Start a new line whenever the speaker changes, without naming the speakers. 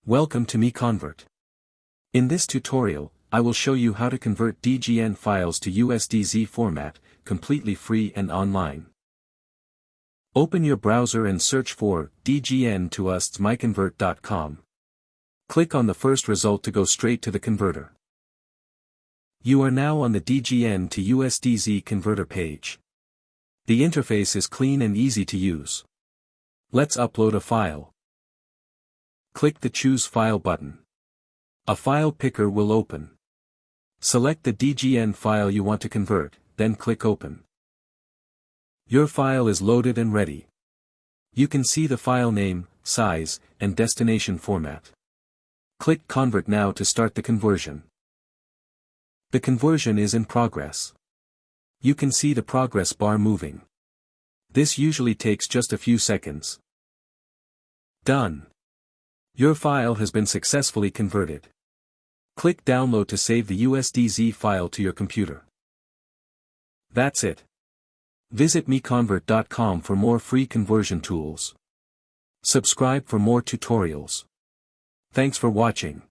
Welcome to MiConvert. In this tutorial, I will show you how to convert DGN files to USDZ format, completely free and online. Open your browser and search for DGN to MiConvert.com. Click on the first result to go straight to the converter. You are now on the DGN to USDZ converter page. The interface is clean and easy to use. Let's upload a file. Click the Choose File button. A file picker will open. Select the DGN file you want to convert, then click Open. Your file is loaded and ready. You can see the file name, size, and destination format. Click Convert now to start the conversion. The conversion is in progress. You can see the progress bar moving. This usually takes just a few seconds. Done. Your file has been successfully converted. Click Download to save the USDZ file to your computer. That's it. Visit MiConvert.com for more free conversion tools. Subscribe for more tutorials. Thanks for watching.